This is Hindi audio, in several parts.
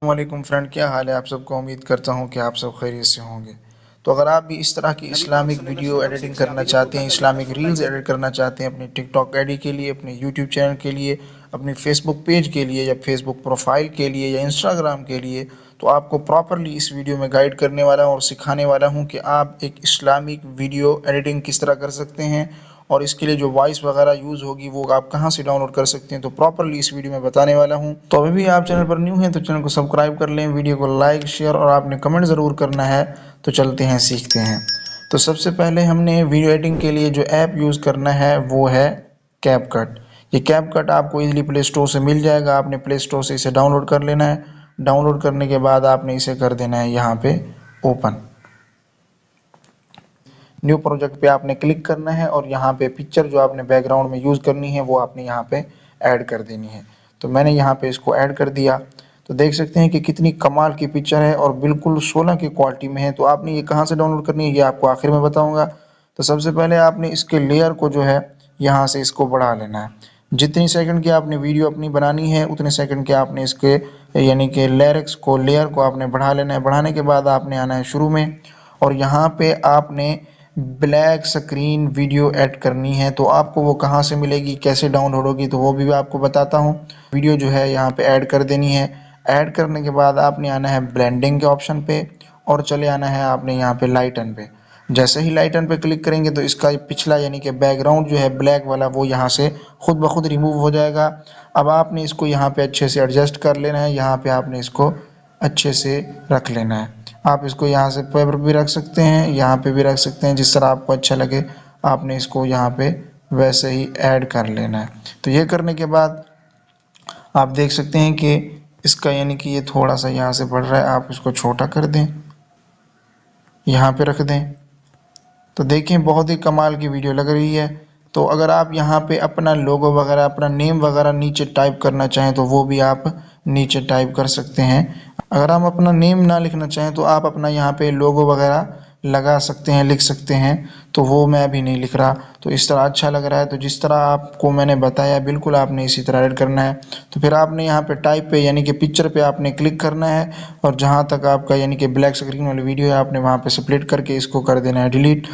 वालेकुम फ्रेंड, क्या हाल है आप सबको। उम्मीद करता हूँ कि आप सब खैरियत से होंगे। तो अगर आप भी इस तरह की इस्लामिक वीडियो एडिटिंग करना चाहते हैं, इस्लामिक रील्स एडिट करना चाहते हैं अपनी टिकटॉक आईडी के लिए, अपने यूट्यूब चैनल के लिए, अपनी फेसबुक पेज के लिए या फेसबुक प्रोफाइल के लिए या इंस्टाग्राम के लिए, तो आपको प्रॉपरली इस वीडियो में गाइड करने वाला हूँ और सिखाने वाला हूँ कि आप एक इस्लामिक वीडियो एडिटिंग किस तरह कर सकते हैं और इसके लिए जो वॉइस वगैरह यूज़ होगी वो आप कहाँ से डाउनलोड कर सकते हैं। तो प्रॉपरली इस वीडियो में बताने वाला हूँ। तो अभी भी आप चैनल पर न्यू हैं तो चैनल को सब्सक्राइब कर लें, वीडियो को लाइक शेयर और आपने कमेंट ज़रूर करना है। तो चलते हैं सीखते हैं। तो सबसे पहले हमने वीडियो एडिटिंग के लिए जो ऐप यूज़ करना है वो है कैपकट। ये कैपकट आपको इजीली प्ले स्टोर से मिल जाएगा। आपने प्ले स्टोर से इसे डाउनलोड कर लेना है। डाउनलोड करने के बाद आपने इसे कर देना है यहाँ पे ओपन। न्यू प्रोजेक्ट पे आपने क्लिक करना है और यहाँ पे पिक्चर जो आपने बैकग्राउंड में यूज़ करनी है वो आपने यहाँ पे ऐड कर देनी है। तो मैंने यहाँ पे इसको ऐड कर दिया। तो देख सकते हैं कि कितनी कमाल की पिक्चर है और बिल्कुल 16 की क्वालिटी में है। तो आपने ये कहाँ से डाउनलोड करनी है ये आपको आखिर में बताऊँगा। तो सबसे पहले आपने इसके लेयर को जो है यहाँ से इसको बढ़ा लेना है। जितनी सेकंड की आपने वीडियो अपनी बनानी है उतने सेकंड के आपने इसके यानी कि लेयर को आपने बढ़ा लेना है। बढ़ाने के बाद आपने आना है शुरू में और यहाँ पे आपने ब्लैक स्क्रीन वीडियो ऐड करनी है। तो आपको वो कहाँ से मिलेगी, कैसे डाउनलोड होगी, तो वो भी आपको बताता हूँ। वीडियो जो है यहाँ पे ऐड कर देनी है। ऐड करने के बाद आपने आना है ब्लेंडिंग के ऑप्शन पे और चले आना है आपने यहाँ पे लाइटन पे। जैसे ही लाइटन पे क्लिक करेंगे तो इसका पिछला यानी कि बैकग्राउंड जो है ब्लैक वाला वो यहाँ से खुद ब खुद रिमूव हो जाएगा। अब आपने इसको यहाँ पे अच्छे से एडजस्ट कर लेना है। यहाँ पे आपने इसको अच्छे से रख लेना है। आप इसको यहाँ से पेपर भी रख सकते हैं, यहाँ पे भी रख सकते हैं, जिस तरह आपको अच्छा लगे। आपने इसको यहाँ पे वैसे ही ऐड कर लेना है। तो ये करने के बाद आप देख सकते हैं कि इसका यानी कि ये थोड़ा सा यहाँ से बढ़ रहा है। आप इसको छोटा कर दें, यहाँ पे रख दें। तो देखें बहुत ही कमाल की वीडियो लग रही है। तो अगर आप यहाँ पे अपना लोगो वगैरह, अपना नेम वगैरह नीचे टाइप करना चाहें तो वो भी आप नीचे टाइप कर सकते हैं। अगर आप अपना नेम ना लिखना चाहें तो आप अपना यहाँ पे लोगो वगैरह लगा सकते हैं, लिख सकते हैं। तो वो मैं अभी नहीं लिख रहा। तो इस तरह अच्छा लग रहा है। तो जिस तरह आपको मैंने बताया बिल्कुल आपने इसी तरह ऐड करना है। तो फिर आपने यहाँ पे टाइप पे यानी कि पिक्चर पे आपने क्लिक करना है और जहाँ तक आपका यानी कि ब्लैक स्क्रीन वाली वीडियो है आपने वहाँ पे स्प्लिट करके इसको कर देना है डिलीट।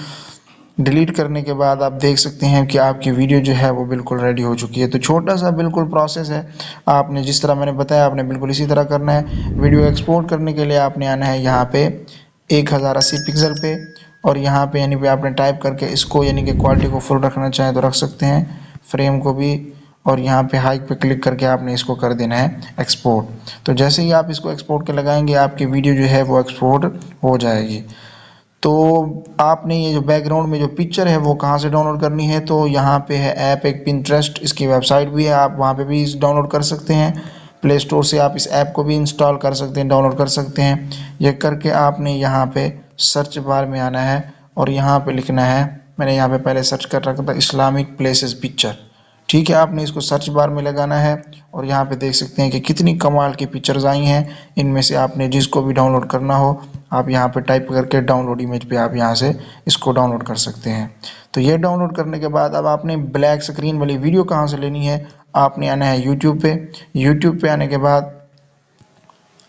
डिलीट करने के बाद आप देख सकते हैं कि आपकी वीडियो जो है वो बिल्कुल रेडी हो चुकी है। तो छोटा सा बिल्कुल प्रोसेस है। आपने जिस तरह मैंने बताया आपने बिल्कुल इसी तरह करना है। वीडियो एक्सपोर्ट करने के लिए आपने आना है यहाँ पे 1080 पिक्सल पे और यहाँ पे यानी पे आपने टाइप करके इसको यानी कि क्वालिटी को फुल रखना चाहें तो रख सकते हैं, फ्रेम को भी। और यहाँ पे हाइक पे क्लिक करके आपने इसको कर देना है एक्सपोर्ट। तो जैसे ही आप इसको एक्सपोर्ट के लगाएंगे आपकी वीडियो जो है वो एक्सपोर्ट हो जाएगी। तो आपने ये जो बैकग्राउंड में जो पिक्चर है वो कहाँ से डाउनलोड करनी है, तो यहाँ पे है ऐप एक पिंटरेस्ट, इसकी वेबसाइट भी है, आप वहाँ पे भी डाउनलोड कर सकते हैं। प्ले स्टोर से आप इस ऐप को भी इंस्टॉल कर सकते हैं, डाउनलोड कर सकते हैं। ये करके आपने यहाँ पे सर्च बार में आना है और यहाँ पे लिखना है, मैंने यहाँ पे पहले सर्च कर रखा था इस्लामिक प्लेसेस पिक्चर। ठीक है, आपने इसको सर्च बार में लगाना है और यहाँ पे देख सकते हैं कि कितनी कमाल की पिक्चर्स आई हैं। इनमें से आपने जिसको भी डाउनलोड करना हो आप यहाँ पे टाइप करके डाउनलोड इमेज पे आप यहाँ से इसको डाउनलोड कर सकते हैं। तो ये डाउनलोड करने के बाद अब आपने ब्लैक स्क्रीन वाली वीडियो कहाँ से लेनी है, आपने आना है यूट्यूब पे। यूट्यूब पे आने के बाद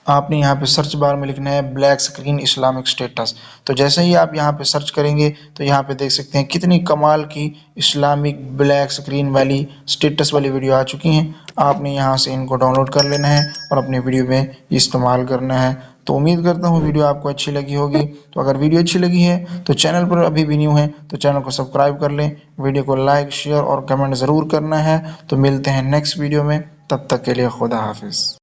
आपने यहाँ पे सर्च बार में लिखना है ब्लैक स्क्रीन इस्लामिक स्टेटस। तो जैसे ही आप यहाँ पे सर्च करेंगे तो यहाँ पे देख सकते हैं कितनी कमाल की इस्लामिक ब्लैक स्क्रीन वाली स्टेटस वाली वीडियो आ चुकी हैं। आपने यहाँ से इनको डाउनलोड कर लेना है और अपनी वीडियो में इस्तेमाल करना है। तो उम्मीद करता हूँ वीडियो आपको अच्छी लगी होगी। तो अगर वीडियो अच्छी लगी है तो चैनल पर अभी भी न्यू है तो चैनल को सब्सक्राइब कर लें, वीडियो को लाइक शेयर और कमेंट ज़रूर करना है। तो मिलते हैं नेक्स्ट वीडियो में, तब तक के लिए खुदा हाफिज़।